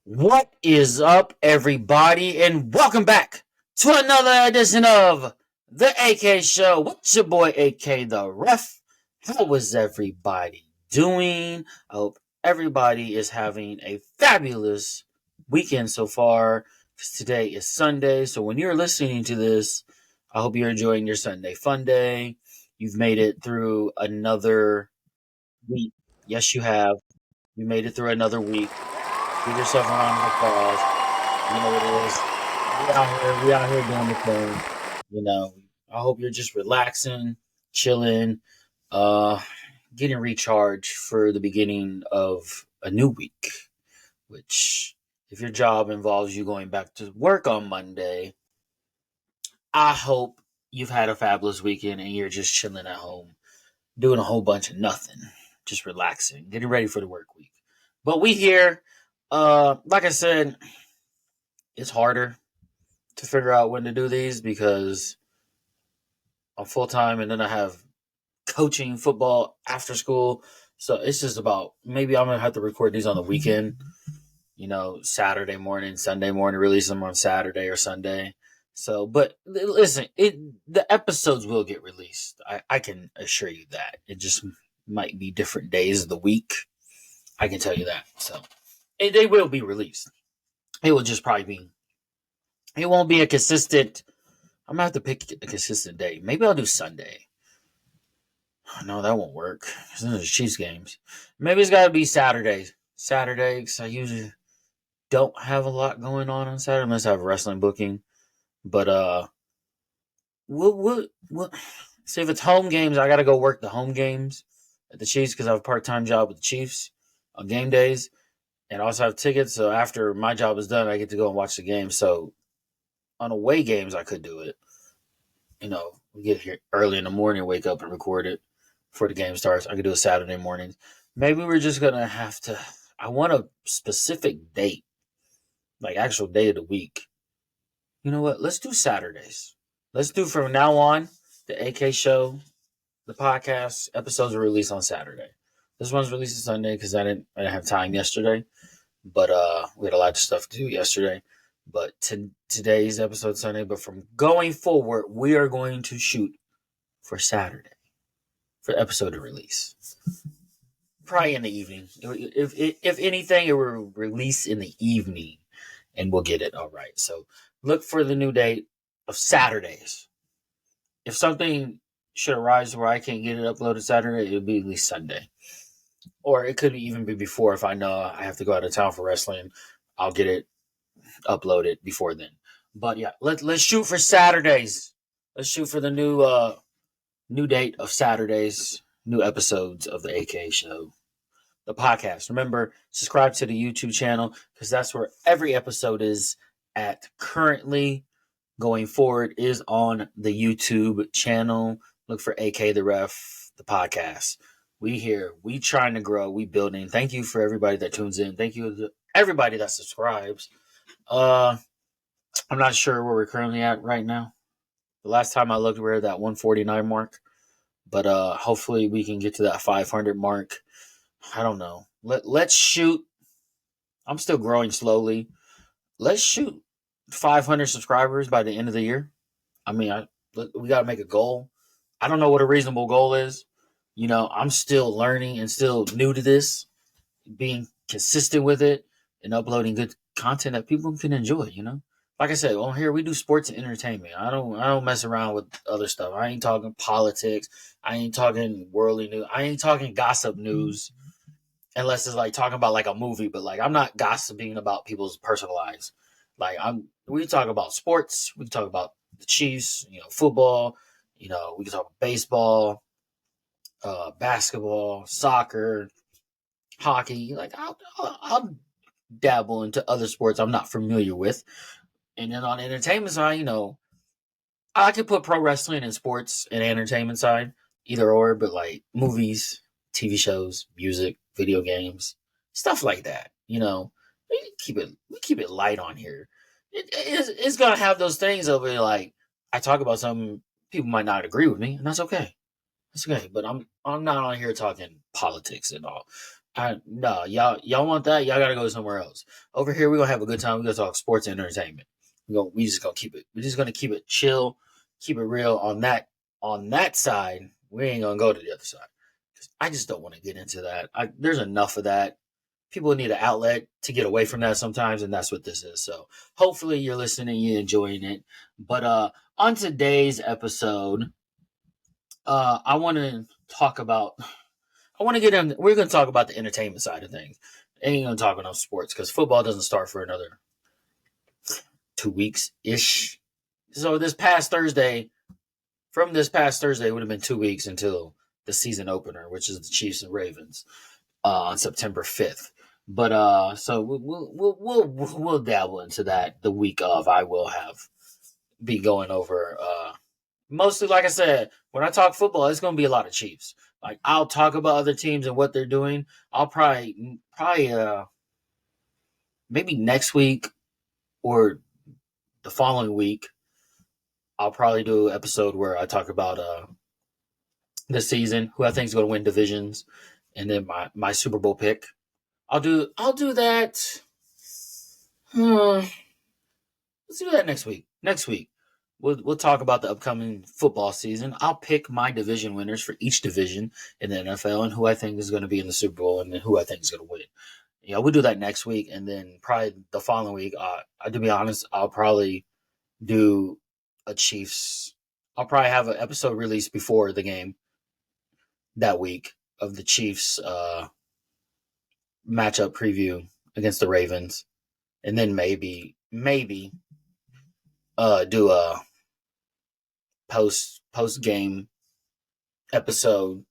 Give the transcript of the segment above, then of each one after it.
What is up, everybody, and welcome back to another edition of the AK Show with your boy AK the Ref. How is everybody doing? I hope everybody is having a fabulous weekend so far. Because today is Sunday, so when you're listening to this, I hope you're enjoying your Sunday fun day. You've made it through another week. Yes, you have. You made it through another week. Give yourself a round of applause. You know what it is. We out here doing the thing. I hope you're just relaxing, chilling, uh, getting recharged for the beginning of a new week. Which, if your job involves you going back to work on Monday, I hope you've had a fabulous weekend and you're just chilling at home, doing a whole bunch of nothing, just relaxing, getting ready for the work week. But we here, like I said, it's harder to figure out when to do these because I'm full time and then I have coaching football after school. So it's just about maybe I'm gonna have to record these on the weekend, Saturday morning, Sunday morning, release them on Saturday or Sunday. So, but listen, the episodes will get released. I can assure you that. It just might be different days of the week. I can tell you that. So, they will be released. It will just probably be. It won't be a consistent. I'm gonna have to pick a consistent day. Maybe I'll do Sunday. No, that won't work. There's Chiefs games. Maybe it's got to be Saturdays. Saturday, because I usually don't have a lot going on Saturday unless I have wrestling booking. But what? See, if it's home games, I got to go work the home games at the Chiefs because I have a part-time job with the Chiefs on game days, and I also have tickets. So after my job is done, I get to go and watch the game. So on away games, I could do it. We get here early in the morning, wake up and record it before the game starts. I could do a Saturday morning. Maybe we're just gonna have to. I want a specific date, like actual day of the week. You know what? Let's do Saturdays. Let's do from now on the AK show, the podcast episodes are released on Saturday. This one's released on Sunday because I didn't have time yesterday, but we had a lot of stuff to do yesterday. But today's episode Sunday. But from going forward, we are going to shoot for Saturday for the episode to release. Probably in the evening. If anything, it will release in the evening, and we'll get it all right. So look for the new date of Saturdays. If something should arise where I can't get it uploaded Saturday, it'll be at least Sunday, or it could even be before. If I know I have to go out of town for wrestling, I'll get it uploaded before then. But yeah, let's shoot for Saturdays. Let's shoot for the new date of Saturdays, new episodes of the AK show, the podcast. Remember, subscribe to the YouTube channel because that's where every episode is at currently. Going forward is on the YouTube channel. Look for AK the Ref, the podcast. We here, we trying to grow, we building. Thank you for everybody that tunes in. Thank you to everybody that subscribes. I'm not sure where we're currently at right now. The last time I looked, we were at that 149 mark. But hopefully we can get to that 500 mark. I don't know. Let's shoot. I'm still growing slowly. Let's shoot 500 subscribers by the end of the year. I mean, we got to make a goal. I don't know what a reasonable goal is. I'm still learning and still new to this, being consistent with it and uploading good content that people can enjoy, Like I said, on here we do sports and entertainment. I don't mess around with other stuff. I ain't talking politics. I ain't talking worldly news. I ain't talking gossip news unless it's like talking about like a movie, but like I'm not gossiping about people's personal lives. Like we talk about sports, we can talk about the Chiefs, football, we can talk about baseball, basketball, soccer, hockey. Like I'll dabble into other sports I'm not familiar with. And then on the entertainment side, I could put pro wrestling and sports and entertainment side, either or, but like movies, TV shows, music, video games, stuff like that. We keep it light on here. It's gonna have those things over there. Like I talk about something, people might not agree with me, and that's okay. That's okay. But I'm not on here talking politics and all. No, y'all want that? Y'all gotta go somewhere else. Over here, we're gonna have a good time. We're gonna talk sports and entertainment. We just gonna keep it. We're just gonna keep it chill, keep it real on that side. We ain't gonna go to the other side. I just don't want to get into that. There's enough of that. People need an outlet to get away from that sometimes, and that's what this is. So hopefully you're listening, you're enjoying it. But on today's episode, I want to talk about. I want to get in. We're going to talk about the entertainment side of things. Ain't going to talk about sports because football doesn't start for another 2 weeks ish. So from this past Thursday, it would have been 2 weeks until the season opener, which is the Chiefs and Ravens on September 5th. But so we'll dabble into that the week of. I will be going over mostly, like I said, when I talk football, it's going to be a lot of Chiefs. Like I'll talk about other teams and what they're doing. I'll probably maybe next week or the following week, I'll probably do an episode where I talk about this season, who I think is going to win divisions, and then my Super Bowl pick. I'll do that. Let's do that next week. Next week, we'll talk about the upcoming football season. I'll pick my division winners for each division in the NFL and who I think is going to be in the Super Bowl and then who I think is going to win. We'll do that next week, and then probably the following week. To be honest, I'll probably do a Chiefs. I'll probably have an episode released before the game that week of the Chiefs matchup preview against the Ravens, and then maybe do a post game episode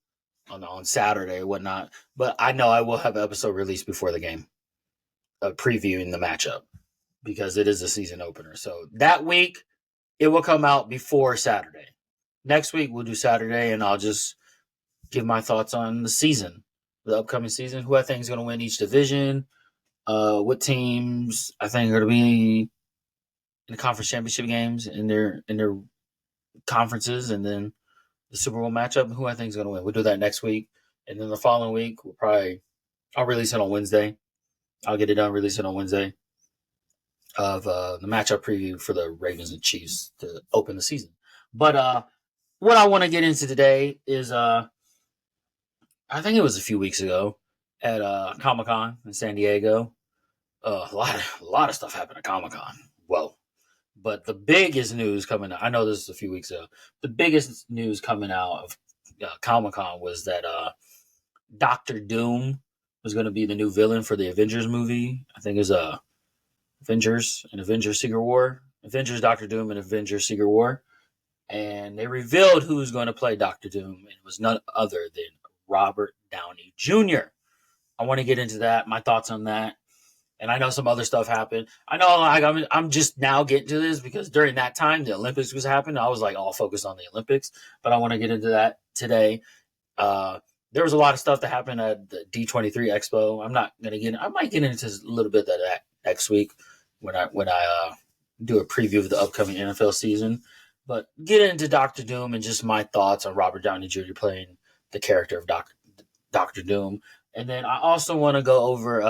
on Saturday or whatnot. But I know I will have an episode released before the game, previewing the matchup because it is a season opener. So that week it will come out before Saturday. Next week we'll do Saturday, and I'll just give my thoughts on the season, the upcoming season, who I think is going to win each division, what teams I think are going to be in the conference championship games in their conferences, and then the Super Bowl matchup, who I think is going to win. We'll do that next week, and then the following week I'll release it on Wednesday. I'll get it done, release it on Wednesday of the matchup preview for the Ravens and Chiefs to open the season. But what I want to get into today is I think it was a few weeks ago at Comic-Con in San Diego. A lot of stuff happened at Comic-Con. Well, but the biggest news coming out, I know this is a few weeks ago, the biggest news coming out of Comic-Con was that Doctor Doom was going to be the new villain for the Avengers movie. I think it was Avengers and Avengers Secret War. Avengers Doctor Doom and Avengers Secret War. And they revealed who was going to play Doctor Doom, and it was none other than Robert Downey Jr. I want to get into that, my thoughts on that. And I know some other stuff happened. I know I'm just now getting to this because during that time, the Olympics was happening. I was like all focused on the Olympics, but I want to get into that today. There was a lot of stuff that happened at the D23 Expo. I might get into a little bit of that next week when I do a preview of the upcoming NFL season. But get into Doctor Doom and just my thoughts on Robert Downey Jr. playing the character of Doctor Doom. And then I also want to go over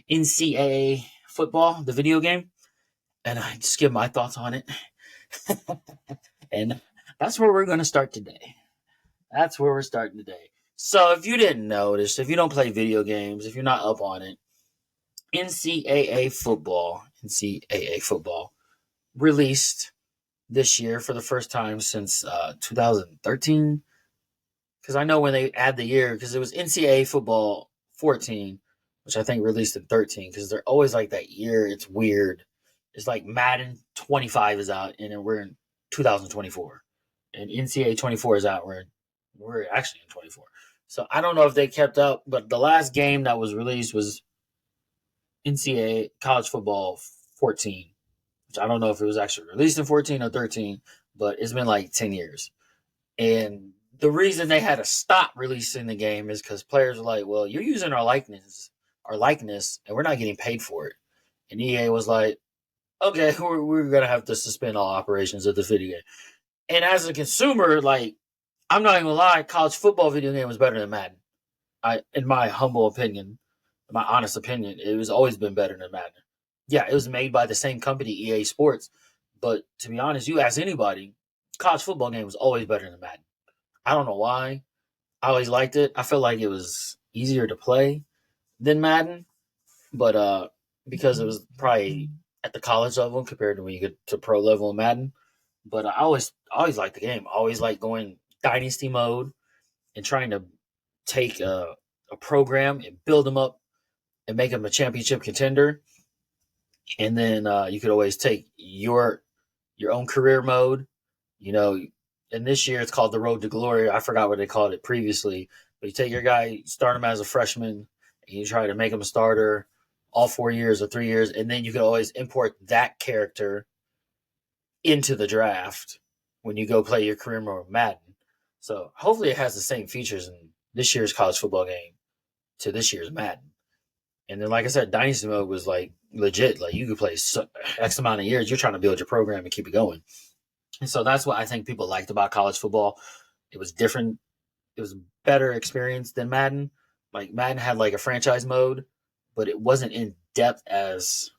NCAA football, the video game, and I just give my thoughts on it. And that's where we're going to start today. That's where we're starting today. So if you didn't notice, if you don't play video games, if you're not up on it, NCAA football released this year for the first time since 2013. Because I know when they add the year, because it was NCAA football 14, which I think released in 13, because they're always like that year. It's weird. It's like Madden 25 is out, and then we're in 2024. And NCAA 24 is out. We're actually in 24. So I don't know if they kept up, but the last game that was released was NCAA college football 14, which I don't know if it was actually released in 14 or 13, but it's been like 10 years. And the reason they had to stop releasing the game is because players were like, well, you're using our likeness, and we're not getting paid for it. And EA was like, okay, we're going to have to suspend all operations of the video game. And as a consumer, like, I'm not even going to lie, college football video game was better than Madden. in my humble opinion, my honest opinion, it was always been better than Madden. Yeah, it was made by the same company, EA Sports, but to be honest, you ask anybody, college football game was always better than Madden. I don't know why. I always liked it. I felt like it was easier to play than Madden, but because it was probably at the college level compared to when you get to pro level in Madden. But I always liked the game. I always liked going dynasty mode and trying to take a program and build them up and make them a championship contender. And then you could always take your own career mode. You know, and this year it's called the Road to Glory. I forgot what they called it previously, but you take your guy, start him as a freshman, and you try to make him a starter all 4 years or 3 years, and then you can always import that character into the draft when you go play your career mode Madden. So hopefully it has the same features in this year's college football game to this year's Madden. And then, like I said, Dynasty mode was like legit. Like you could play X amount of years. You're trying to build your program and keep it going. And so that's what I think people liked about college football. It was different. It was a better experience than Madden. Like Madden had like a franchise mode, but it wasn't in depth as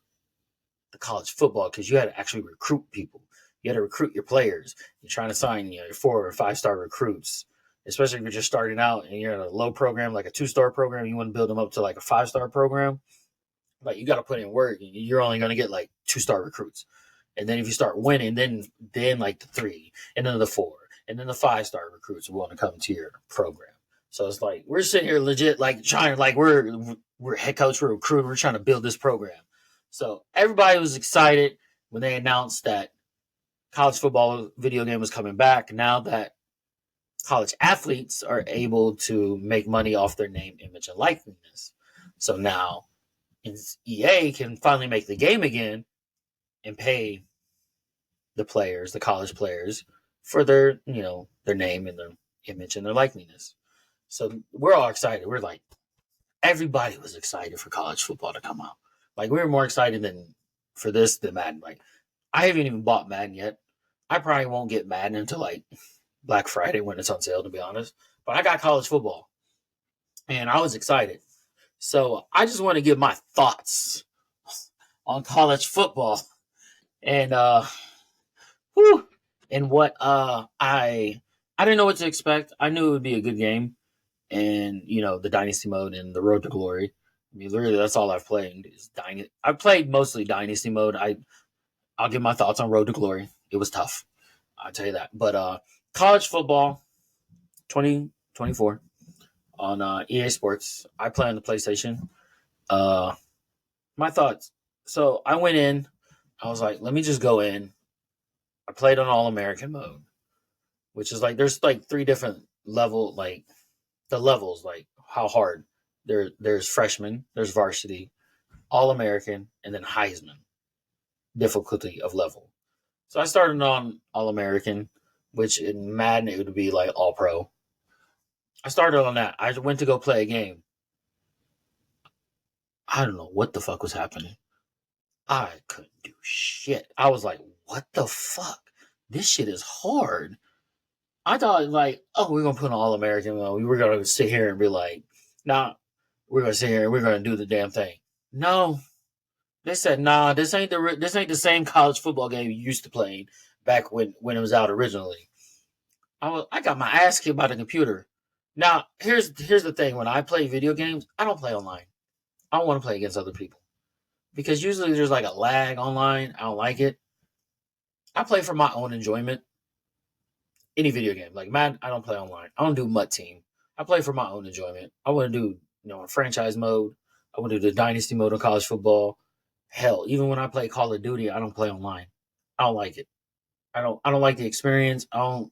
the college football because you had to actually recruit people. You had to recruit your players. You're trying to sign your 4 or 5 star recruits, especially if you're just starting out and you're in a low program, like a 2 star program. You want to build them up to like a 5 star program. Like you got to put in work. You're only going to get like 2 star recruits, and then if you start winning, then like the 3, and then the 4, and then the 5 star recruits will want to come to your program. So it's like we're sitting here legit, like trying, like we're head coach, we're recruiter, we're trying to build this program. So everybody was excited when they announced that college football video game was coming back. Now that college athletes are able to make money off their name, image, and likeness, so now EA can finally make the game again and pay the players, the college players, for their name and their image and their likeness. So we're all excited. We're like, everybody was excited for college football to come out. Like we were more excited than for this than Madden. Like I haven't even bought Madden yet. I probably won't get Madden until like Black Friday when it's on sale, to be honest. But I got college football, and I was excited. So I just want to give my thoughts on college football and whew, and what I didn't know what to expect. I knew it would be a good game, and the dynasty mode and the road to glory. I mean, literally, that's all I've played is dynasty. I played mostly dynasty mode. I'll give my thoughts on road to glory. It was tough, I'll tell you that. But college football 2024 on EA Sports. I play on the PlayStation. Uh, my thoughts. So I went in. I was like, let me just go in. I played on All American mode, which is like there's like 3 different like the levels, like how hard. There's freshman, there's varsity, All American, and then Heisman difficulty of level. So I started on All American, which in Madden it would be like All Pro. I started on that. I went to go play a game. I don't know what the fuck was happening. I couldn't do shit. I was like, what the fuck? This shit is hard. I thought like, oh, we're gonna put an All American. Well, we were gonna sit here and be like, nah, we're gonna sit here and we're gonna do the damn thing. No, they said, nah, this ain't the same college football game you used to playing back when it was out originally. I got my ass kicked by the computer. Now here's the thing: when I play video games, I don't play online. I don't want to play against other people because usually there's like a lag online. I don't like it. I play for my own enjoyment. Any video game like Madden, I don't play online. I don't do MUT team. I play for my own enjoyment. I want to do a franchise mode. I want to do the dynasty mode of college football. Hell, even when I play Call of Duty, I don't play online. I don't like it. I don't like the experience. I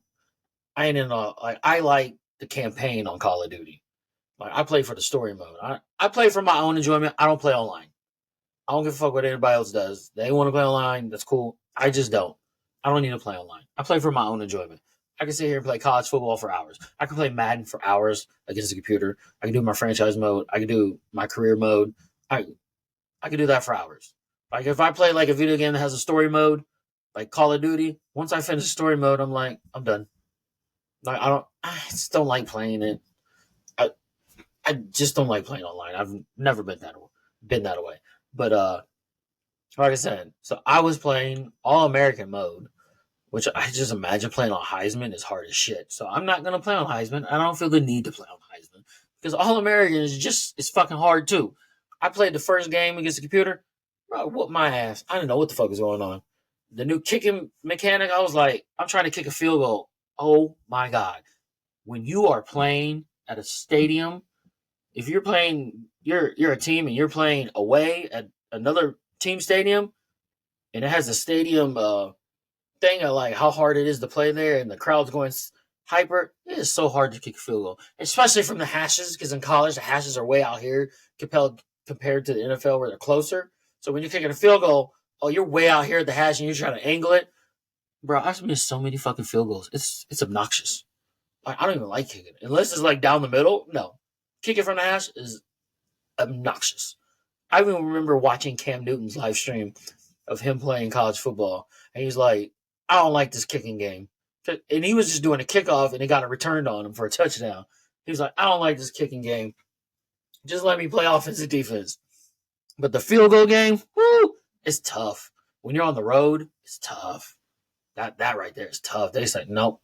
ain't in a like I like the campaign on Call of Duty. Like I play for the story mode. I play for my own enjoyment. I don't play online. I don't give a fuck what anybody else does. They want to play online. That's cool. I just don't. I don't need to play online. I play for my own enjoyment. I can sit here and play college football for hours. I can play Madden for hours against the computer. I can do my franchise mode. I can do my career mode. I can do that for hours. Like if I play like a video game that has a story mode, like Call of Duty, once I finish the story mode, I'm like, I'm done. Like I just don't like playing it. I I just don't like playing online. I've never been that way. But like I said, so I was playing All American mode, which I just imagine playing on Heisman is hard as shit. So I'm not gonna play on Heisman. I don't feel the need to play on Heisman because All American is just it's fucking hard too. I played the first game against the computer, bro. Whooped my ass. I didn't know what the fuck was going on. The new kicking mechanic, I was like, I'm trying to kick a field goal. Oh my god! When you are playing at a stadium, if you're playing, you're a team and you're playing away at another team stadium, and it has a stadium thing of like how hard it is to play there, and the crowd's going hyper. It is so hard to kick a field goal, especially from the hashes. Because in college, the hashes are way out here compared to the NFL where they're closer. So when you're kicking a field goal, oh, you're way out here at the hash and you're trying to angle it, bro. I've missed so many fucking field goals. It's obnoxious. I don't even like kicking it unless it's like down the middle. No, kicking from the hash is obnoxious. I even remember watching Cam Newton's live stream of him playing college football, and he's like, "I don't like this kicking game," and he was just doing a kickoff, and it got it returned on him for a touchdown. He was like, "I don't like this kicking game. Just let me play offensive defense." But the field goal game, whoo, it's tough. When you're on the road, it's tough. That right there is tough. They said, "Nope,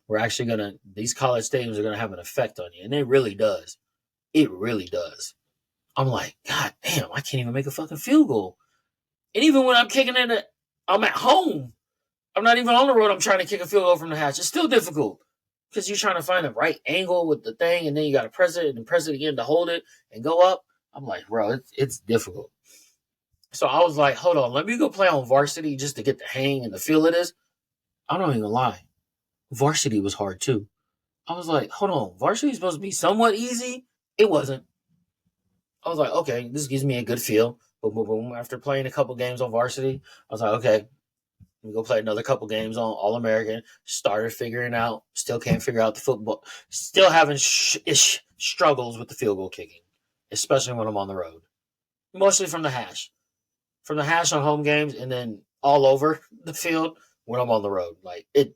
we're actually gonna. These college stadiums are gonna have an effect on you," and it really does. It really does. I'm like, God damn, I can't even make a fucking field goal. And even when I'm kicking it, I'm at home. I'm not even on the road. I'm trying to kick a field goal from the hash. It's still difficult because you're trying to find the right angle with the thing, and then you got to press it and press it again to hold it and go up. I'm like, bro, it's difficult. So I was like, hold on, let me go play on varsity just to get the hang and the feel of this. I'm not even gonna lie, varsity was hard too. I was like, hold on, varsity is supposed to be somewhat easy. It wasn't. I was like, okay, this gives me a good feel. Boom, boom, boom. After playing a couple games on varsity, I was like, okay, let me go play another couple games on All American. Started figuring out, still can't figure out the football. Still having struggles with the field goal kicking, especially when I'm on the road. Mostly from the hash. From the hash on home games and then all over the field when I'm on the road. Like, it's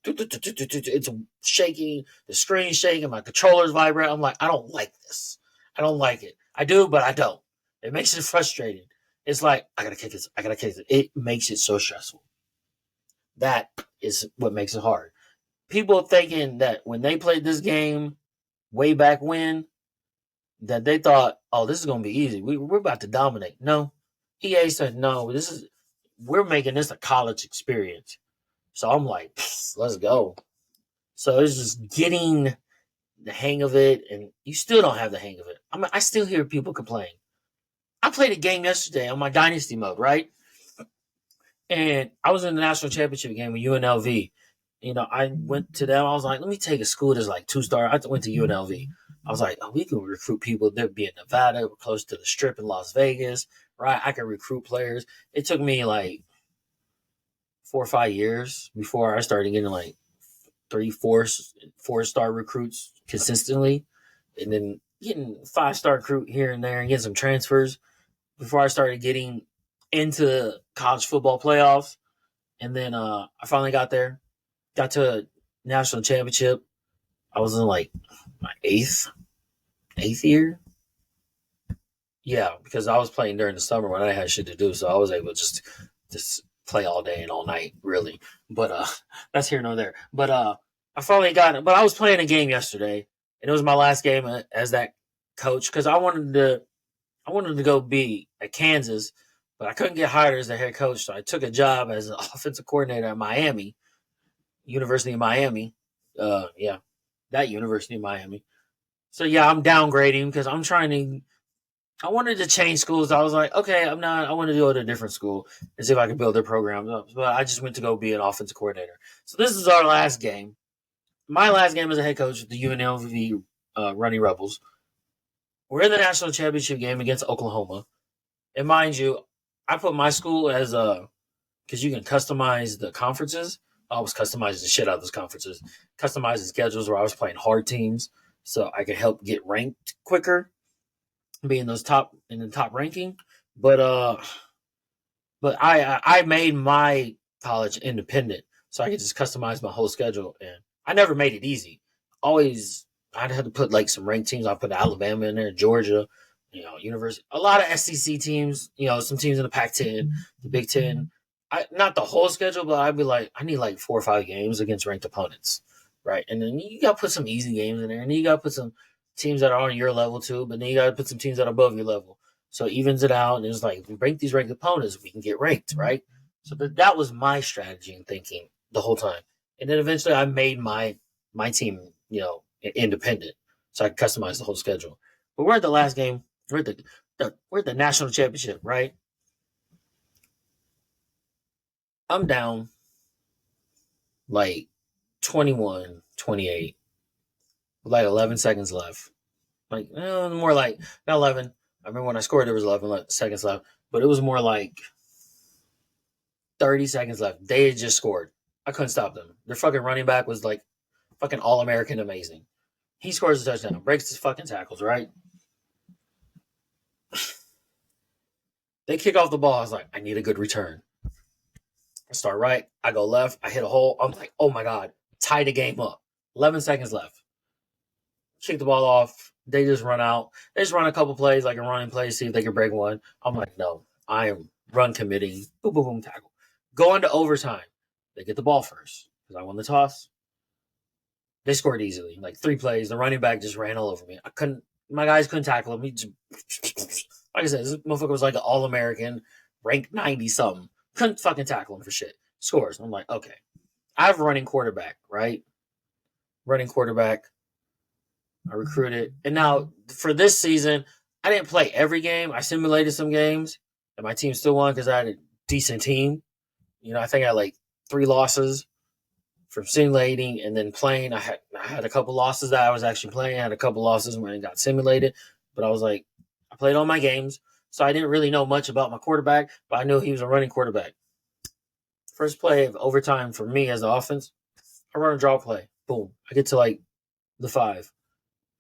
shaking, the screen's shaking, my controller's vibrating. I'm like, I don't like this. I don't like it. I do, but I don't. It makes it frustrating. It's like, I gotta kick this. I gotta kick this. It makes it so stressful. That is what makes it hard. People thinking that when they played this game way back when, that they thought, oh, this is gonna be easy. We're about to dominate. No. EA said, no, we're making this a college experience. So I'm like, let's go. So it's just getting the hang of it, and you still don't have the hang of it. I still hear people complain. I played a game yesterday on my Dynasty mode, right? And I was in the national championship game with UNLV. You know, I went to them. I was like, let me take a school that's like 2-star. I went to UNLV. I was like, oh, we can recruit people. They'd be in Nevada. We're close to the Strip in Las Vegas, right? I can recruit players. It took me like 4 or 5 years before I started getting like 4-star recruits consistently, and then getting 5-star recruit here and there and getting some transfers before I started getting into college football playoffs. And then I finally got there, got to a national championship. I was in like my eighth year. Yeah, because I was playing during the summer when I had shit to do, so I was able to just play all day and all night, really. But that's here nor there. But I finally got it. But I was playing a game yesterday, and it was my last game as that coach because I wanted to go be at Kansas, but I couldn't get hired as the head coach, so I took a job as an offensive coordinator at Miami, University of Miami. Yeah, that University of Miami. So yeah, I'm downgrading because I'm trying to. I wanted to change schools. I was like, okay, I'm not. I want to go to a different school and see if I can build their programs up. But I just went to go be an offensive coordinator. So this is our last game. My last game as a head coach with the UNLV Running Rebels. We're in the national championship game against Oklahoma. And mind you, I put my school as because you can customize the conferences. I was customizing the shit out of those conferences, customizing schedules where I was playing hard teams so I could help get ranked quicker, be in the top ranking. But I made my college independent so I could just customize my whole schedule, and I never made it easy. Always I'd have to put like some ranked teams. I put Alabama in there, Georgia, University, a lot of SEC teams. Some teams in the Pac-10, the Big Ten. Not the whole schedule, but I'd be like, I need like 4 or 5 games against ranked opponents, right? And then you got to put some easy games in there, and then you got to put some teams that are on your level too. But then you got to put some teams that are above your level, so it evens it out. And it's like, if we rank these ranked opponents, we can get ranked, right? So that was my strategy and thinking the whole time. And then eventually, I made my team, independent, so I could customize the whole schedule. But we're at the last game. We're at the national championship, right? I'm down like 21-28, with like 11 seconds left. Like, more like, not 11. I remember when I scored, there was 11 seconds left, but it was more like 30 seconds left. They had just scored. I couldn't stop them. Their fucking running back was like fucking All American amazing. He scores a touchdown, breaks his fucking tackles, right? They kick off the ball. I was like, I need a good return. I start right. I go left. I hit a hole. I'm like, oh my God. Tie the game up. 11 seconds left. Kick the ball off. They just run out. They just run a couple plays, like a running play, see if they can break one. I'm like, no, I am run committing. Boom, boom, boom, tackle. Go into overtime. They get the ball first because I won the toss. They scored easily. Like 3 plays. The running back just ran all over me. My guys couldn't tackle him. He just, like I said, this motherfucker was like an All American, ranked 90 something. Couldn't fucking tackle him for shit. Scores. I'm like, okay. I have a running quarterback, right? Running quarterback. I recruited. And now for this season, I didn't play every game. I simulated some games, and my team still won because I had a decent team. I think I had like 3 losses from simulating and then playing. I had a couple losses that I was actually playing. I had a couple losses when it got simulated. But I was like, I played all my games. So I didn't really know much about my quarterback, but I knew he was a running quarterback. First play of overtime for me as the offense, I run a draw play. Boom. I get to like the 5.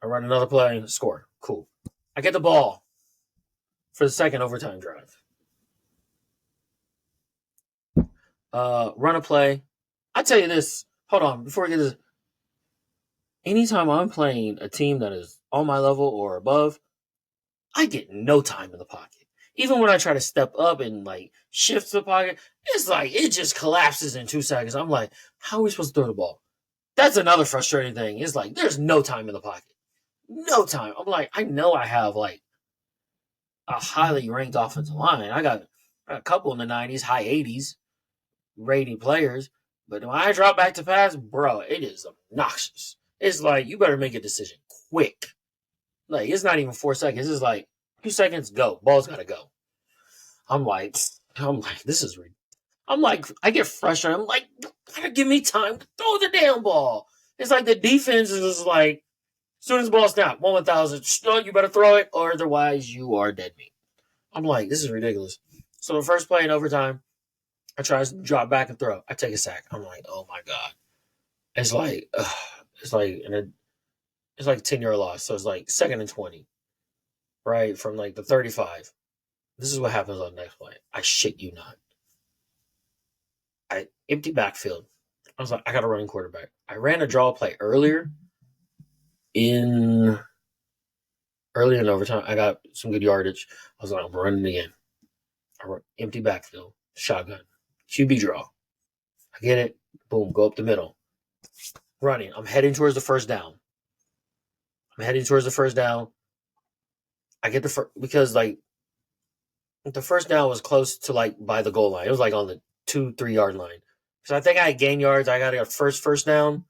I run another play, score. Cool. I get the ball for the second overtime drive. Run a play. I tell you this. Hold on. Before I get this. Anytime I'm playing a team that is on my level or above, I get no time in the pocket. Even when I try to step up and like shift the pocket, it's like it just collapses in 2 seconds. I'm like, how are we supposed to throw the ball? That's another frustrating thing. It's like there's no time in the pocket. No time. I'm like, I know I have like a highly ranked offensive line. I got a couple in the 90s, high 80s rating players. But when I drop back to pass, bro, it is obnoxious. It's like, you better make a decision quick. Like, it's not even 4 seconds. It's like 2 seconds, go. Ball's got to go. I'm like, this is ridiculous. I'm like, I get frustrated. I'm like, gotta give me time to throw the damn ball. It's like the defense is just like, as soon as the ball snaps, 1,000, you better throw it, or otherwise you are dead meat. I'm like, this is ridiculous. So the first play in overtime, I try to drop back and throw. I take a sack. I'm like, oh my God. It's like, it's like, it's like a 10-yard loss. So it's like 2nd and 20, right? From like the 35. This is what happens on the next play. I shit you not. I empty backfield. I was like, I got a running quarterback. I ran a draw play earlier in overtime. I got some good yardage. I was like, I'm running again. I run empty backfield, shotgun, QB draw. I get it. Boom, go up the middle. Running. I'm heading towards the first down. I get the first, because like the first down was close to like by the goal line. It was like on the 2-3 yard line. So I think I had gained yards. I got a first down.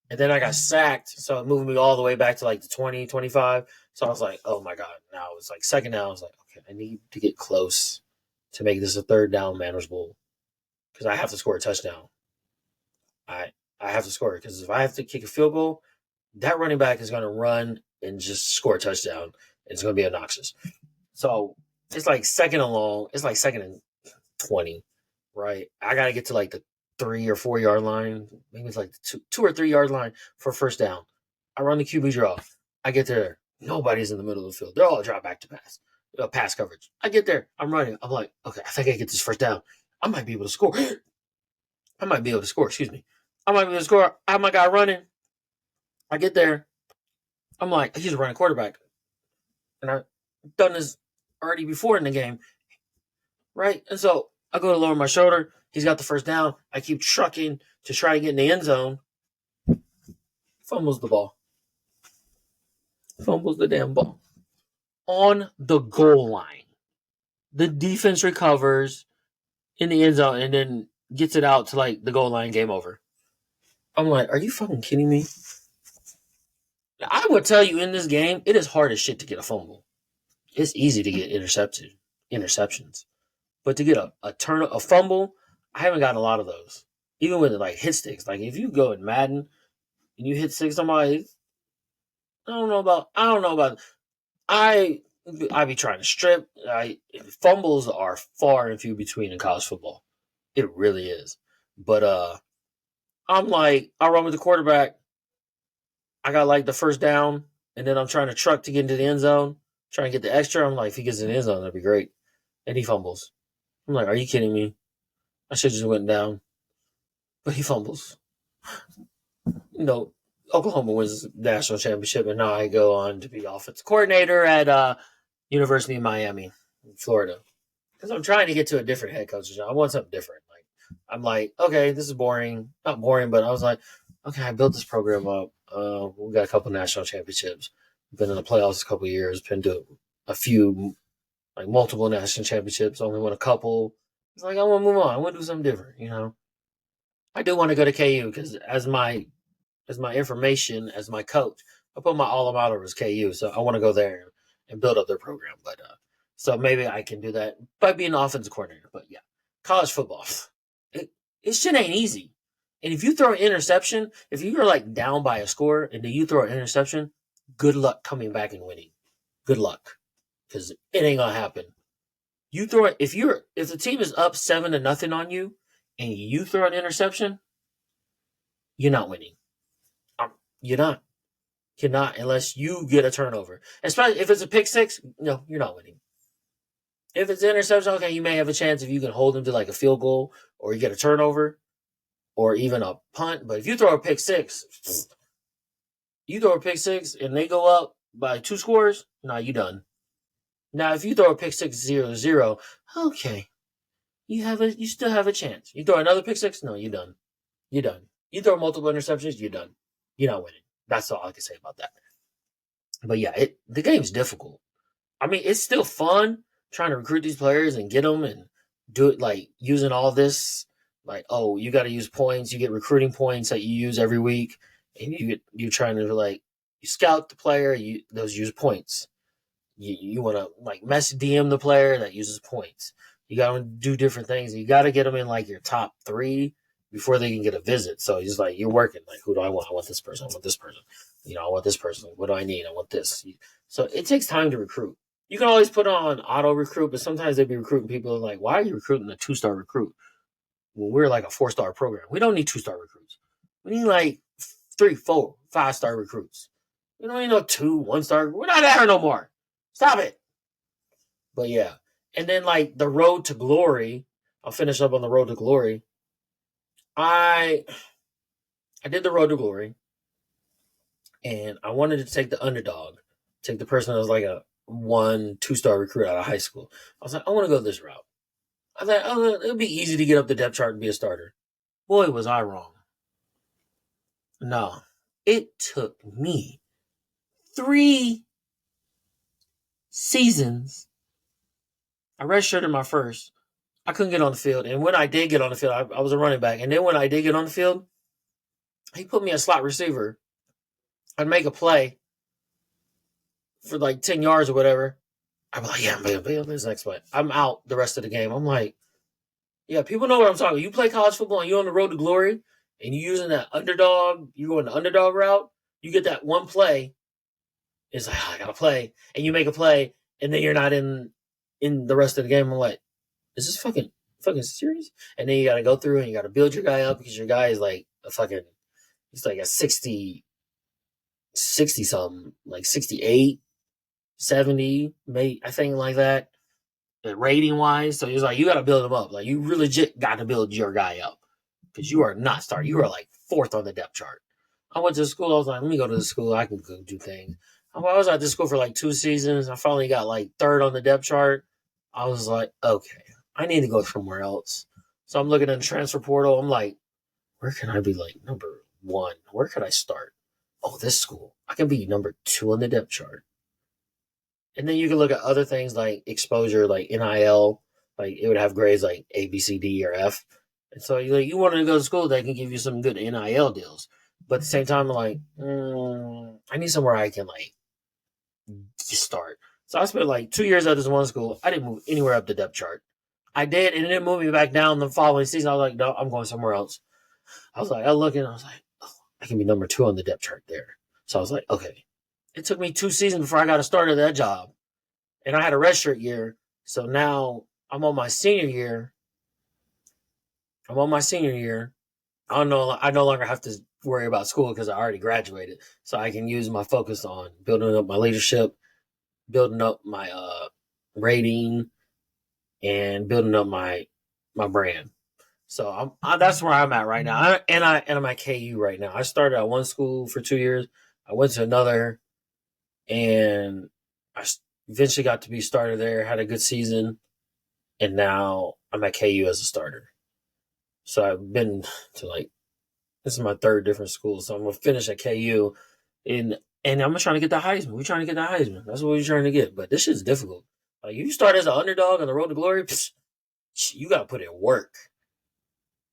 And then I got sacked, so it moved me all the way back to like the 20, 25. So I was like, oh my God. Now it's like second down. I was like, okay, I need to get close to make this a third down manageable, because I have to score a touchdown. I have to score it, because if I have to kick a field goal, that running back is going to run and just score a touchdown. It's going to be obnoxious. So it's like second and long. It's like 2nd and 20, right? I got to get to like the 3 or 4 yard line. Maybe it's like the 2 or 3 yard line for first down. I run the QB draw. I get there. Nobody's in the middle of the field. They're all drop back to pass coverage. I get there. I'm running. I'm like, okay, I think I get this first down. I might be able to score. Excuse me. I might be able to score. I have my guy running. I get there. I'm like, he's a running quarterback. And I've done this already before in the game, right? And so I go to lower my shoulder. He's got the first down. I keep trucking to try to get in the end zone. Fumbles the ball. Fumbles the damn ball. On the goal line. The defense recovers in the end zone and then gets it out to like the goal line, game over. I'm like, are you fucking kidding me? I would tell you in this game, it is hard as shit to get a fumble. It's easy to get interceptions. But to get a fumble, I haven't gotten a lot of those. Even with like hit sticks. Like if you go in Madden and you hit six somebody, I don't know about I be trying to strip. Fumbles are far and few between in college football. It really is. But I'm like, I run with the quarterback. I got like the first down, and then I'm trying to truck to get into the end zone, trying to get the extra. I'm like, if he gets in the end zone, that'd be great. And he fumbles. I'm like, are you kidding me? I should just went down. But he fumbles. Oklahoma wins the national championship, and now I go on to be offensive coordinator at University of Miami, Florida. Because I'm trying to get to a different head coach job. I want something different. I'm like, okay, this is boring. Not boring, but I was like, okay, I built this program up. We got a couple national championships. Been in the playoffs a couple of years. Been to a few, like multiple national championships. Only won a couple. It's like I want to move on. I want to do something different. I do want to go to KU because as my information as my coach, I put my alma mater as KU, so I want to go there and build up their program. But so maybe I can do that by being an offensive coordinator. But yeah, college football, it shit ain't easy. And if you throw an interception, if you're like down by a score and then you throw an interception, good luck coming back and winning. Good luck, because it ain't gonna happen. You throw it if the team is up 7-0 on you, and you throw an interception, you're not winning. You're not. You're not unless you get a turnover. Especially if it's a pick six, no, you're not winning. If it's an interception, okay, you may have a chance if you can hold them to like a field goal or you get a turnover or even a punt. But if you throw a pick six and they go up by 2 scores, nah, you done. Now, if you throw a pick 6-0-0, okay, you still have a chance. You throw another pick six, no, you're done. You're done. You throw multiple interceptions, you're done. You're not winning. That's all I can say about that. But yeah, the game's difficult. I mean, it's still fun trying to recruit these players and get them and do it like using all this. Like, oh, you got to use points. You get recruiting points that you use every week, and you're trying to like you scout the player. Those use points. You want to like DM the player that uses points. You got to do different things. You got to get them in like your top 3 before they can get a visit. So it's like you're working. Like, who do I want? I want this person. I want this person. I want this person. What do I need? I want this. So it takes time to recruit. You can always put on auto recruit, but sometimes they'd be recruiting people like, why are you recruiting a 2-star recruit when we're like a 4-star program? We don't need 2-star recruits. We need like 3, 4, 5-star recruits. We don't need no 2, 1-star. We're not there no more. Stop it. But yeah. And then like the road to glory, I'll finish up on the road to glory. I did the road to glory, and I wanted to take the underdog, take the person that was like a 1, 2-star recruit out of high school. I was like, I want to go this route. I thought, it'll be easy to get up the depth chart and be a starter. Boy, was I wrong. No, it took me 3 seasons. I redshirted my first. I couldn't get on the field. And when I did get on the field, I was a running back. And then when I did get on the field, he put me a slot receiver. I'd make a play for like 10 yards or whatever. I'm like, yeah, I'm this next play. I'm out the rest of the game. I'm like, yeah, people know what I'm talking about. You play college football and you're on the road to glory and you're using that underdog, you're going the underdog route, you get that one play. It's like, I got to play. And you make a play and then you're not in the rest of the game. I'm like, is this fucking serious? And then you got to go through and you got to build your guy up because your guy is like he's like a 60 something, like 68, 70, maybe, I think like that, rating wise. So he's like, you got to build him up. Like, you really legit got to build your guy up because you are not starting. You are like 4th on the depth chart. I went to school. I was like, let me go to the school. I can go do things. I was at this school for like 2 seasons. I finally got like third on the depth chart. I was like, okay, I need to go somewhere else. So I'm looking at the transfer portal. I'm like, where can I be like number one? Where could I start? Oh, this school. I can be number two on the depth chart. And then you can look at other things like exposure, like NIL. Like it would have grades like A, B, C, D, or F. And so you want to go to school that can give you some good NIL deals. But at the same time, I'm like, I need somewhere I can like start. So I spent like 2 years at this one school. I didn't move anywhere up the depth chart. I did, and it didn't move me back down the following season. I was like, no, I'm going somewhere else. I was like, I look and I was like, oh, I can be number two on the depth chart there. So I was like, okay. It took me 2 seasons before I got a start at that job. And I had a redshirt year. So now I'm on my senior year. I'm on my senior year. I no longer have to worry about school because I already graduated. So I can use my focus on building up my leadership, building up my rating, and building up my brand. So that's where I'm at right now. I'm at KU right now. I started at one school for 2 years. I went to another, and I eventually got to be starter there. Had a good season, and now I'm at KU as a starter. So I've been to like this is my third different school. So I'm gonna finish at KU, and I'm trying to get the Heisman. We're trying to get the Heisman. That's what we're trying to get. But this shit's difficult. Like you start as an underdog on the road to glory, you gotta put in work.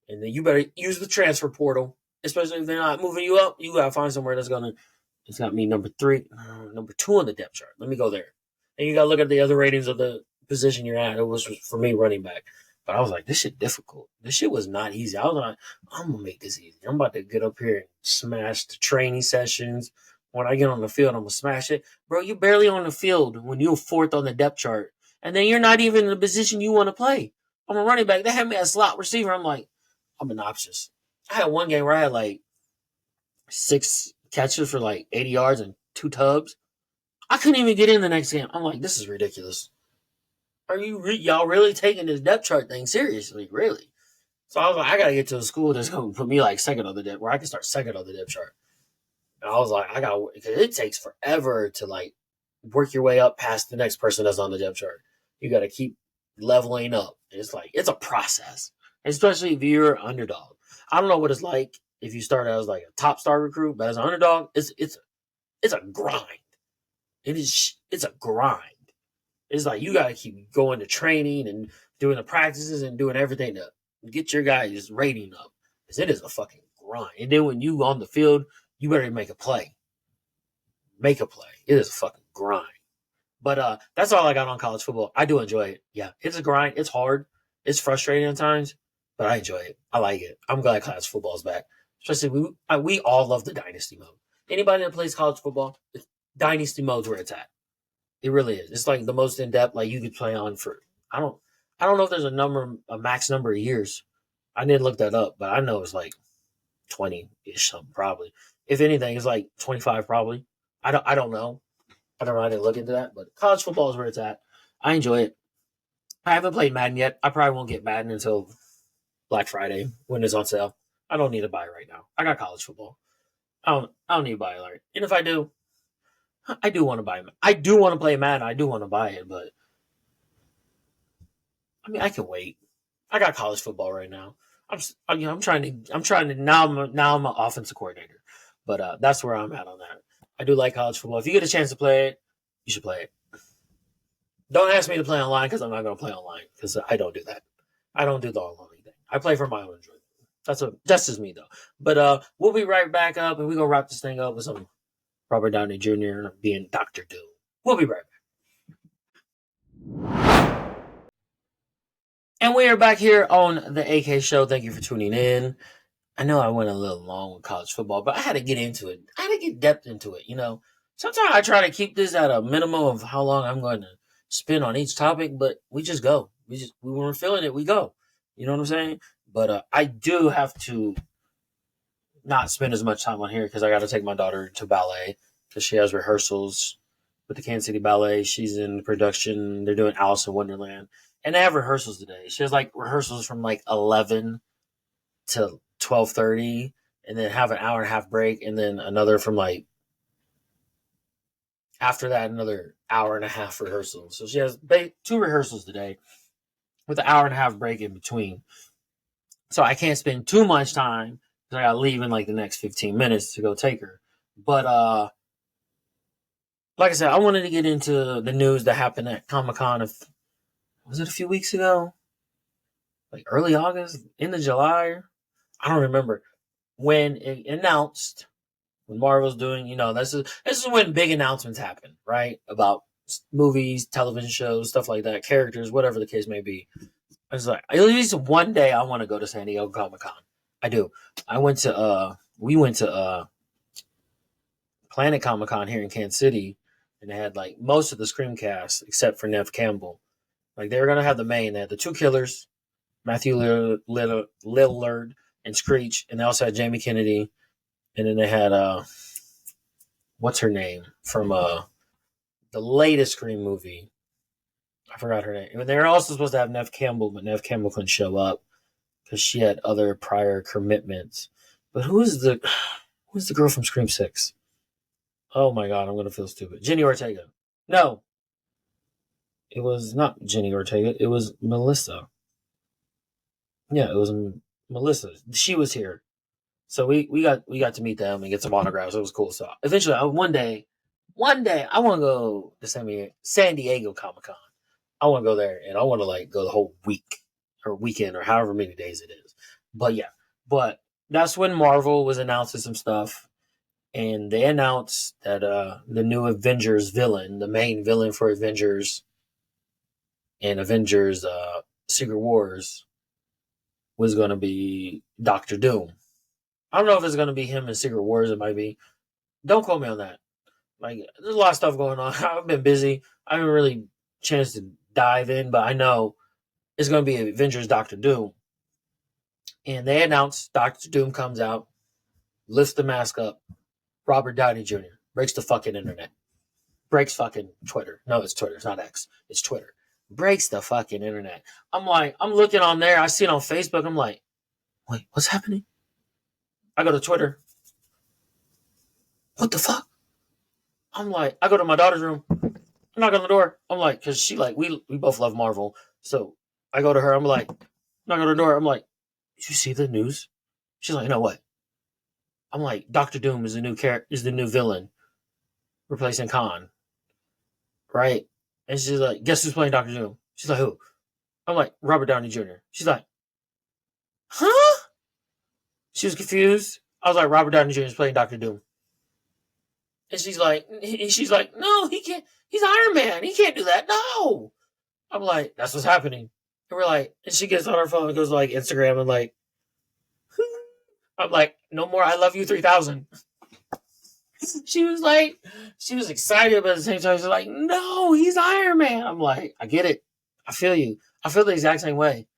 And then you better use the transfer portal, especially if they're not moving you up. You gotta find somewhere it's got me number three, number two on the depth chart. Let me go there. And you gotta look at the other ratings of the position you're at. It was for me running back, but I was like, this shit difficult. This shit was not easy. I was like, I'm gonna make this easy. I'm about to get up here and smash the training sessions. When I get on the field, I'm gonna smash it, bro. You're barely on the field when you're fourth on the depth chart, and then you're not even in the position you want to play. I'm a running back. They had me as slot receiver. I'm like, I'm obnoxious. I had one game where I had like 6 catches for like 80 yards and 2 tubs. I couldn't even get in the next game. I'm like, this is ridiculous. Are y'all really taking this depth chart thing seriously? Really? So I was like, I gotta get to a school that's gonna put me like second on the depth, where I can start second on the depth chart. And I was like, I gotta, because it takes forever to like work your way up past the next person that's on the depth chart. You gotta keep leveling up. It's like it's a process, especially if you're an underdog. I don't know what it's like if you start as like a top star recruit, but as an underdog, it's a grind. It's a grind. It's like you gotta keep going to training and doing the practices and doing everything to get your guys' rating up. Because it is a fucking grind. And then when you on the field, you better make a play. Make a play. It is a fucking grind. But that's all I got on college football. I do enjoy it. Yeah, it's a grind. It's hard. It's frustrating at times, but I enjoy it. I like it. I'm glad college football is back. Especially we all love the dynasty mode. Anybody that plays college football, dynasty mode's where it's at. It really is. It's like the most in depth. Like you could play on for I don't I don't know if there's a max number of years. I didn't look that up, but I know it's like 20-ish something probably. If anything, it's like 25 probably. I don't know. I don't know. I didn't look into that, but college football is where it's at. I enjoy it. I haven't played Madden yet. I probably won't get Madden until Black Friday when it's on sale. I don't need to buy it right now. I got college football. I don't need to buy it. Right? And if I do, I do want to buy it. I do want to play Madden. I do want to buy it, but I mean, I can wait. I got college football right now. I'm trying to now I'm an offensive coordinator, but that's where I'm at on that. I do like college football. If you get a chance to play it, you should play it. Don't ask me to play online because I'm not going to play online because I don't do that. I don't do the online thing. I play for my own enjoyment. That's just me though. But we'll be right back up and we're gonna wrap this thing up with some Robert Downey Jr. being Doctor Doom. We'll be right back. And we are back here on the AK Show. Thank you for tuning in. I know I went a little long with college football, but I had to get into it. I had to get depth into it. Sometimes I try to keep this at a minimum of how long I'm going to spend on each topic, but we just go. When we're feeling it, we go. You know what I'm saying? But I do have to not spend as much time on here because I got to take my daughter to ballet because she has rehearsals with the Kansas City Ballet. She's in production. They're doing Alice in Wonderland. And they have rehearsals today. She has like rehearsals from like 11 to 12:30, and then have an hour and a half break, and then another from like after that another hour and a half rehearsal. So she has 2 rehearsals today with an hour and a half break in between. So I can't spend too much time because I gotta leave in like the next 15 minutes to go take her. But like I said, I wanted to get into the news that happened at Comic Con. Was it a few weeks ago? Like early August, end of July? I don't remember. When it announced, when Marvel's doing, this is when big announcements happen, right? About movies, television shows, stuff like that, characters, whatever the case may be. I was like, at least one day I want to go to San Diego Comic Con. I do. We went to Planet Comic Con here in Kansas City, and they had like most of the Screamcast except for Nev Campbell. Like they were gonna have the main. They had the 2 killers, Matthew Lillard and Screech, and they also had Jamie Kennedy, and then they had what's her name from the latest Scream movie. I forgot her name. And they were also supposed to have Nev Campbell, but Nev Campbell couldn't show up because she had other prior commitments. But who's the girl from Scream 6? Oh my god, I'm gonna feel stupid. Jenny Ortega. No. It was not Jenny Ortega, it was Melissa. Yeah, it was Melissa. She was here. So we got to meet them and get some autographs. It was cool. So eventually one day I wanna go to San Diego Comic Con. I want to go there and I want to like go the whole week or weekend or however many days it is. But yeah, but that's when Marvel was announcing some stuff, and they announced that the new Avengers villain, the main villain for Avengers and Avengers Secret Wars, was going to be Doctor Doom. I don't know if it's going to be him in Secret Wars. It might be. Don't quote me on that. Like, there's a lot of stuff going on. I've been busy. I haven't really chance to dive in, but I know it's going to be Avengers Doctor Doom. And they announced Doctor Doom comes out, lifts the mask up, Robert Downey Jr. breaks the fucking internet. Breaks fucking Twitter. No, it's Twitter. It's not X. It's Twitter. Breaks the fucking internet. I'm looking on there. I see it on Facebook. I'm like, wait, what's happening? I go to Twitter. What the fuck? I'm like, I go to my daughter's room. I knock on the door. I'm like, because she like, we both love Marvel. So I go to her. I'm like, knock on the door. I'm like, did you see the news? She's like, no, what? I'm like, Doctor Doom is the new villain, replacing Khan, right? And she's like, guess who's playing Doctor Doom? She's like, who? I'm like, Robert Downey Jr. She's like, huh? She was confused. I was like, Robert Downey Jr. is playing Doctor Doom. And she's like, no, he can't. He's Iron Man. He can't do that. No. I'm like, that's what's happening. And we're like, and she gets on her phone and goes to like Instagram and like, I'm like, no more I love you 3000. She was excited, but at the same time, she's like, no, he's Iron Man. I'm like, I get it. I feel you. I feel the exact same way.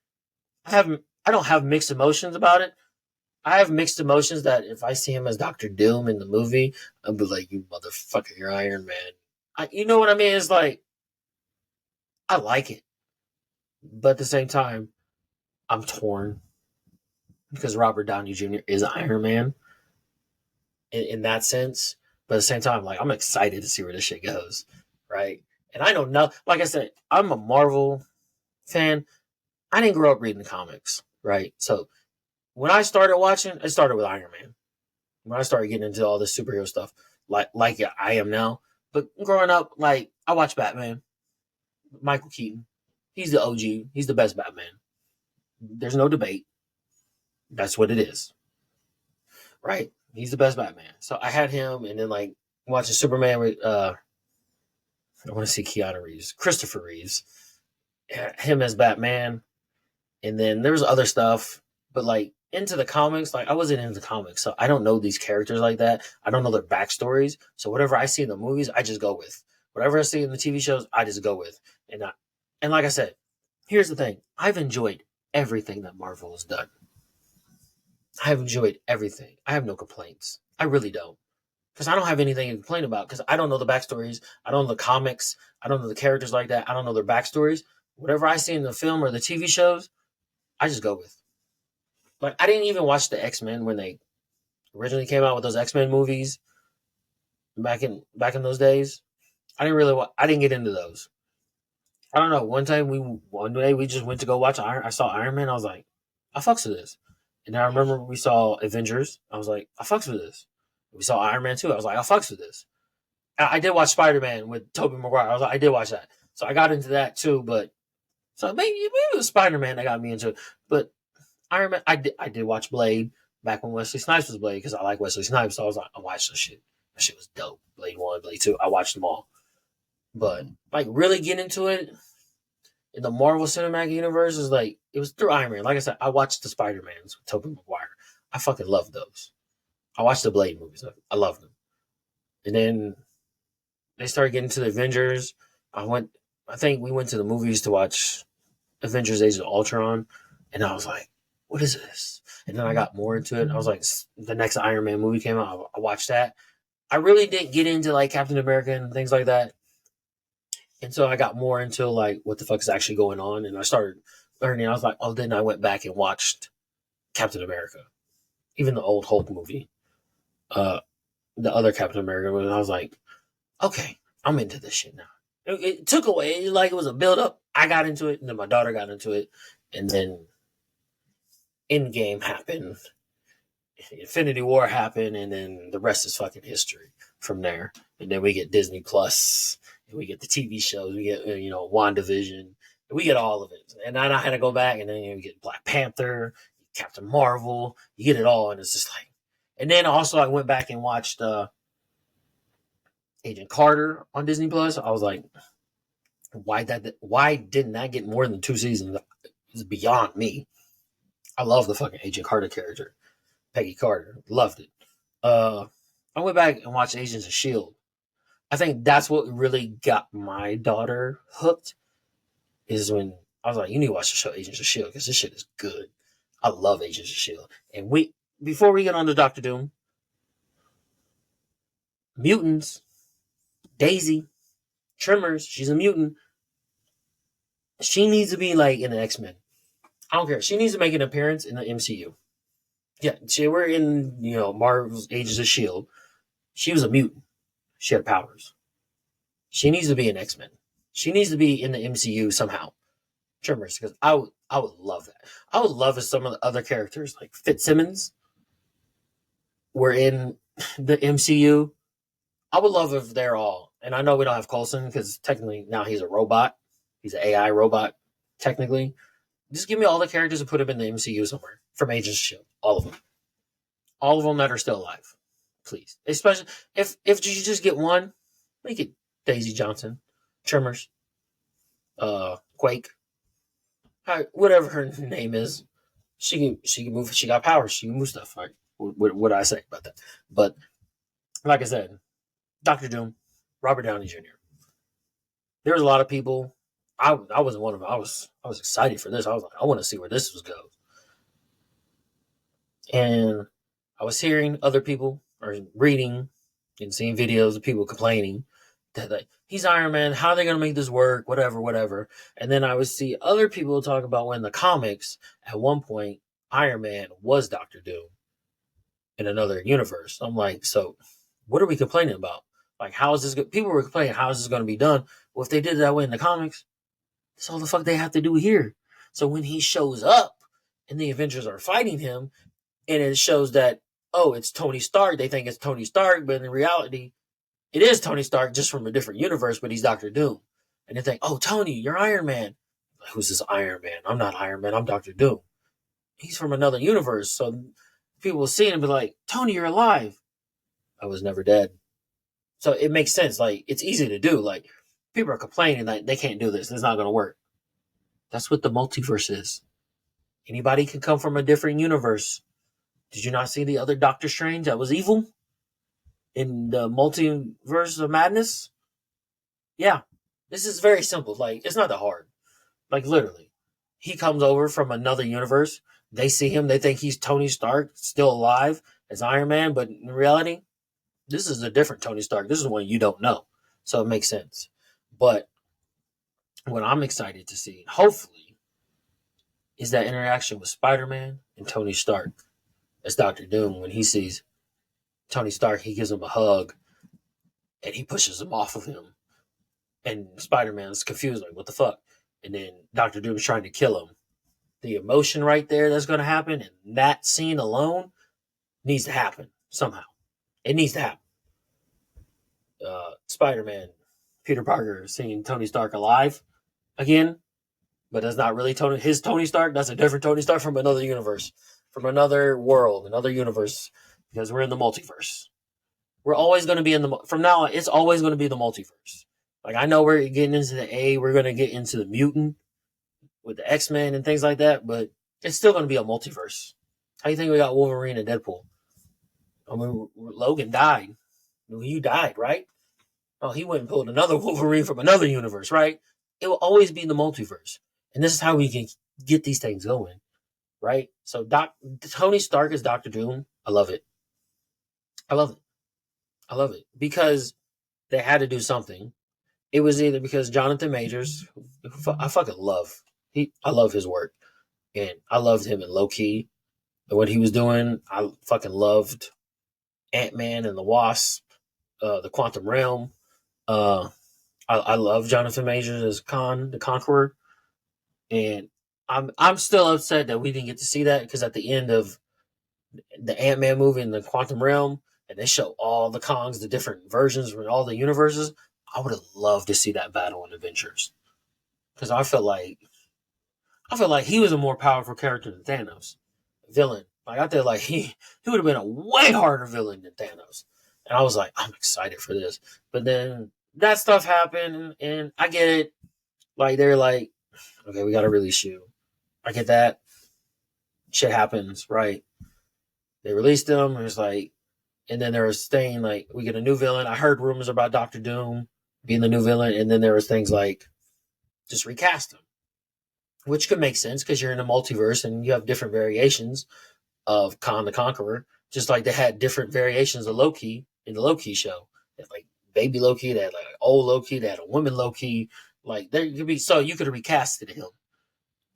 I don't have mixed emotions about it. I have mixed emotions that if I see him as Doctor Doom in the movie, I'll be like, you motherfucker, you're Iron Man. You know what I mean? It's like, I like it. But at the same time, I'm torn because Robert Downey Jr. is Iron Man in that sense. But at the same time, like, I'm excited to see where this shit goes, right? And I don't know. Like I said, I'm a Marvel fan. I didn't grow up reading comics, right? So when I started watching, it started with Iron Man. When I started getting into all this superhero stuff, like I am now. But growing up, like, I watched Batman. Michael Keaton. He's the OG. He's the best Batman. There's no debate. That's what it is. Right? He's the best Batman. So I had him, and then like watching Superman with I want to see Keanu Reeves, Christopher Reeves, him as Batman, and then there was other stuff, but like into the comics, like I wasn't into comics, so I don't know these characters like that. I don't know their backstories. So whatever I see in the movies, I just go with. Whatever I see in the TV shows, I just go with. And like I said, here's the thing: I've enjoyed everything that Marvel has done. I've enjoyed everything. I have no complaints. I really don't. Because I don't have anything to complain about. Because I don't know the backstories. I don't know the comics. I don't know the characters like that. I don't know their backstories. Whatever I see in the film or the TV shows, I just go with. Like, I didn't even watch the X-Men when they originally came out with those X-Men movies back in those days. I didn't get into those. I don't know. One day we just went to go watch Iron. I saw Iron Man. I was like, I fucks with this. And then I remember we saw Avengers. I was like, I fucks with this. We saw Iron Man 2. I was like, I fucks with this. I did watch Spider Man with Tobey Maguire. I was like, I did watch that. So I got into that too. But so maybe it was Spider Man that got me into it. But Iron Man, I did watch Blade back when Wesley Snipes was Blade because I like Wesley Snipes. So I was like, I watched that shit. That shit was dope. Blade 1, Blade 2. I watched them all. But like really get into it in the Marvel Cinematic Universe is like it was through Iron Man. Like I said, I watched the Spider Mans with Tobey Maguire. I fucking love those. I watched the Blade movies. I love them. And then they started getting to the Avengers. I went. I think we went to the movies to watch Avengers: Age of Ultron, and I was like, "What is this?" And then I got more into it. I was like, the next Iron Man movie came out. I watched that. I really didn't get into like Captain America and things like that. And so I got more into like what the fuck is actually going on, and I started learning. I was like, oh, then I went back and watched Captain America, even the old Hulk movie, uh, the other Captain America movie. And I was like, okay, I'm into this shit now. It took away like it was a build up. I got into it, and then my daughter got into it, and then Endgame happened, Infinity War happened, and then the rest is fucking history from there. And then we get Disney Plus, and we get the TV shows, we get WandaVision, and we get all of it. And then I had to go back, and then you get Black Panther, Captain Marvel, you get it all, and it's just like. And then also I went back and watched Agent Carter on Disney Plus. I was like, why didn't that get more than 2 seasons? It's beyond me. I love the fucking Agent Carter character. Peggy Carter. Loved it. I went back and watched Agents of S.H.I.E.L.D. I think that's what really got my daughter hooked is when I was like, you need to watch the show Agents of S.H.I.E.L.D. because this shit is good. I love Agents of S.H.I.E.L.D. And before we get on to Doctor Doom, mutants, Daisy, Tremors, she's a mutant. She needs to be like in the X-Men. I don't care. She needs to make an appearance in the MCU. Yeah, we're in, Marvel's Agents of S.H.I.E.L.D. She was a mutant. She had powers. She needs to be an X-Men. She needs to be in the MCU somehow. Tremors, because I would love that. I would love if some of the other characters, like Fitzsimmons, were in the MCU. I would love if they're all, and I know we don't have Coulson, because technically now he's a robot. He's an AI robot, technically. Just give me all the characters and put them in the MCU somewhere from Agents of S.H.I.E.L.D. All of them. All of them that are still alive. Please. Especially if you just get one, make it Daisy Johnson, Tremors, Quake, whatever her name is. She can move. She got powers. She can move stuff. Right? What do I say about that? But like I said, Doctor Doom, Robert Downey Jr. There was a lot of people. I wasn't one of them. I was excited for this. I was like, I want to see where this was goes. And I was hearing other people or reading and seeing videos of people complaining that like he's Iron Man. How are they going to make this work? Whatever, whatever. And then I would see other people talk about when the comics at one point Iron Man was Doctor Doom in another universe. I'm like, so what are we complaining about? Like, how is this? People were complaining, how is this going to be done? Well, if they did it that way in the comics, that's all the fuck they have to do here. So when he shows up and the Avengers are fighting him, and it shows that, oh, it's Tony Stark. They think it's Tony Stark, but in reality, it is Tony Stark just from a different universe, but he's Doctor Doom. And they think, oh, Tony, you're Iron Man. Like, who's this Iron Man? I'm not Iron Man. I'm Doctor Doom. He's from another universe. So people will see him and be like, Tony, you're alive. I was never dead. So it makes sense. Like, it's easy to do. Like, people are complaining that they can't do this. It's not going to work. That's what the multiverse is. Anybody can come from a different universe. Did you not see the other Doctor Strange that was evil in the multiverse of madness? Yeah, this is very simple. Like, it's not that hard. Like, literally, he comes over from another universe. They see him. They think he's Tony Stark, still alive as Iron Man. But in reality, this is a different Tony Stark. This is one you don't know. So it makes sense. But what I'm excited to see, hopefully, is that interaction with Spider-Man and Tony Stark as Doctor Doom when he sees Tony Stark, he gives him a hug and he pushes him off of him. And Spider-Man's confused, like, what the fuck? And then Doctor Doom's trying to kill him. The emotion right there that's going to happen, and that scene alone needs to happen somehow. It needs to happen. Spider-Man, Peter Parker seeing Tony Stark alive again, but that's not really his Tony Stark. That's a different Tony Stark from another universe, from another world, another universe, because we're in the multiverse. We're always going to be from now on, it's always going to be the multiverse. Like, I know we're getting into we're going to get into the mutant with the X-Men and things like that, but it's still going to be a multiverse. How do you think we got Wolverine and Deadpool? I mean, Logan died. He died, right? Oh, he went and pulled another Wolverine from another universe, right? It will always be the multiverse. And this is how we can get these things going, right? So Tony Stark is Doctor Doom. I love it. I love it. I love it. Because they had to do something. It was either because Jonathan Majors, I fucking love. I love his work. And I loved him in Loki. And what he was doing, I fucking loved Ant-Man and the Wasp, the Quantum Realm. I love Jonathan Majors as Khan, the Conqueror. And I'm still upset that we didn't get to see that, because at the end of the Ant-Man movie in the Quantum Realm, and they show all the Kongs, the different versions from all the universes, I would have loved to see that battle in Avengers. Because I felt like he was a more powerful character than Thanos. Villain. Like, I feel like he would have been a way harder villain than Thanos. And I was like, I'm excited for this. But then that stuff happened, and I get it. Like, they're like, okay, we got to release you. I get that. Shit happens, right? They released him, and it's like, and then there was saying, like, we get a new villain. I heard rumors about Doctor Doom being the new villain, and then there was things like, just recast him. Which could make sense, because you're in a multiverse, and you have different variations of Khan the Conqueror. Just like they had different variations of Loki in the Loki show. They had, like, baby Loki, they had, like, old Loki, they had a woman Loki. Like, there could be, so you could have recasted him.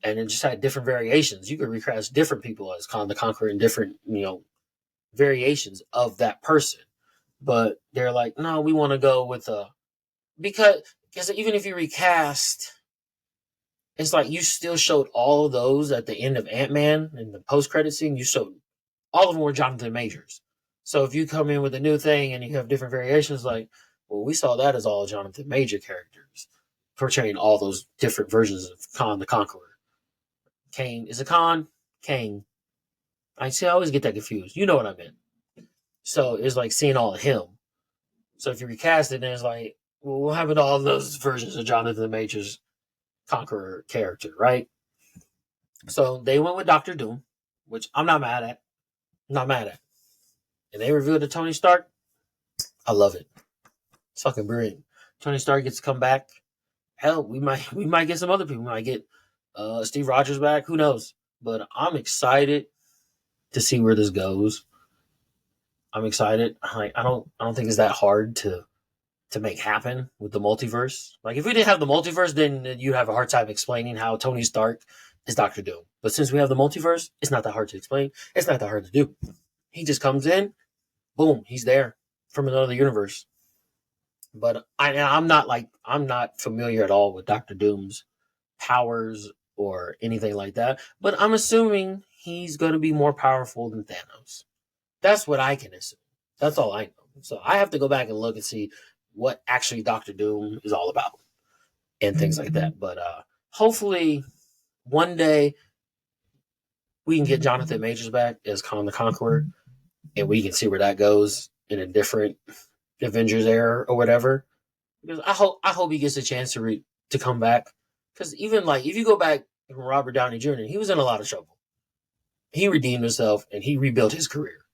And it just had different variations. You could recast different people as Khan the Conqueror in different, variations of that person. But they're like, no, we want to go with because even if you recast, it's like you still showed all of those at the end of Ant-Man in the post-credit scene. You showed all of them were Jonathan Majors. So if you come in with a new thing and you have different variations, like, well, we saw that as all Jonathan Major characters portraying all those different versions of Khan the Conqueror. Kane is a Khan. Kane. I always get that confused. You know what I meant. So it's like seeing all of him. So if you recast it, then it's like, well, we'll have it all those versions of Jonathan Major's Conqueror character, right? So they went with Doctor Doom, which I'm not mad at. And they revealed to Tony Stark. I love it. It's fucking brilliant. Tony Stark gets to come back. Hell, we might get some other people. We might get Steve Rogers back. Who knows? But I'm excited to see where this goes. I'm excited. I don't think it's that hard to make happen with the multiverse. Like, if we didn't have the multiverse, then you'd have a hard time explaining how Tony Stark is Doctor Doom. But since we have the multiverse, it's not that hard to explain. It's not that hard to do. He just comes in, boom, he's there from another universe. But I'm not familiar at all with Doctor Doom's powers or anything like that. But I'm assuming he's going to be more powerful than Thanos. That's what I can assume. That's all I know. So I have to go back and look and see what actually Doctor Doom is all about and things like that. But hopefully one day we can get Jonathan Majors back as Khan the Conqueror, and we can see where that goes in a different Avengers era or whatever. Because I hope he gets a chance to come back. Because even, like, if you go back from Robert Downey Jr., he was in a lot of trouble. He redeemed himself and he rebuilt his career.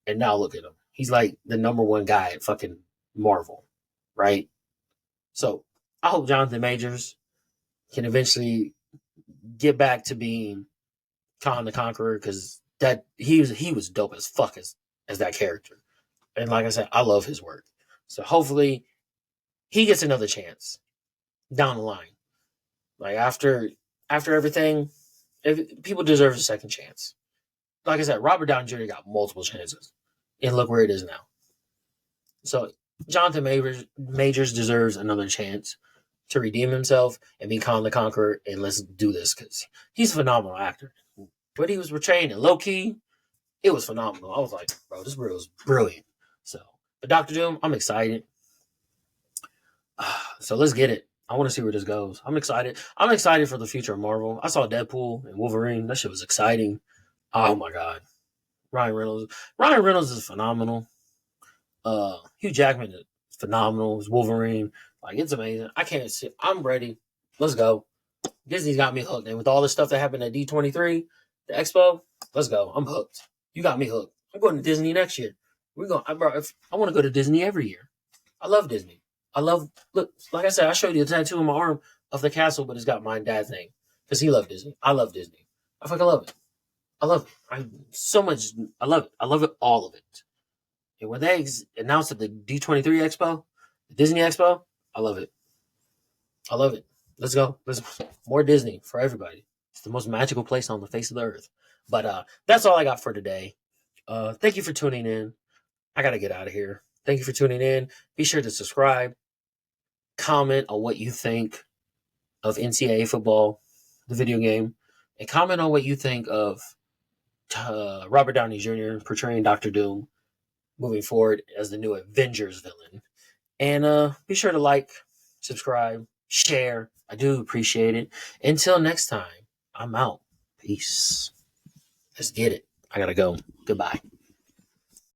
And now look at him. He's like the number one guy at fucking Marvel, right? So I hope Jonathan Majors can eventually get back to being Khan the Conqueror, because that he was dope as fuck as that character. And like I said, I love his work. So hopefully he gets another chance down the line. Like, after everything, people deserve a second chance. Like I said, Robert Downey Jr. got multiple chances. and look where it is now. So Jonathan Majors deserves another chance to redeem himself and be Khan the Conqueror, and let's do this because he's a phenomenal actor. What he was portraying in Low Key, it was phenomenal. I was like, bro, this was brilliant. So, but Doctor Doom, I'm excited. So let's get it. I want to see where this goes. I'm excited. I'm excited for the future of Marvel. I saw Deadpool and Wolverine. That shit was exciting. Oh my god, Ryan Reynolds. Ryan Reynolds is phenomenal. Hugh Jackman is phenomenal. It's Wolverine. Like, it's amazing. I can't see. I'm ready. Let's go. Disney's got me hooked. And with all the stuff that happened at D23, the expo, let's go. I'm hooked. You got me hooked. I'm going to Disney next year. We're going. I want to go to Disney every year. I love Disney. Look, like I said, I showed you a tattoo on my arm of the castle, but it's got my dad thing because he loved Disney. I love Disney. I fucking love it. I love it. I love it. I love it, all of it. And when they announced at the D23 Expo, the Disney Expo, I love it. I love it. Let's go. Let's more Disney for everybody. It's the most magical place on the face of the earth. But that's all I got for today. Thank you for tuning in. I gotta get out of here. Thank you for tuning in. Be sure to subscribe, comment on what you think of NCAA football, the video game, and comment on what you think of Robert Downey Jr. portraying Doctor Doom moving forward as the new Avengers villain. And be sure to like, subscribe, share. I do appreciate it. Until next time, I'm out. Peace. Let's get it. I gotta go. Goodbye.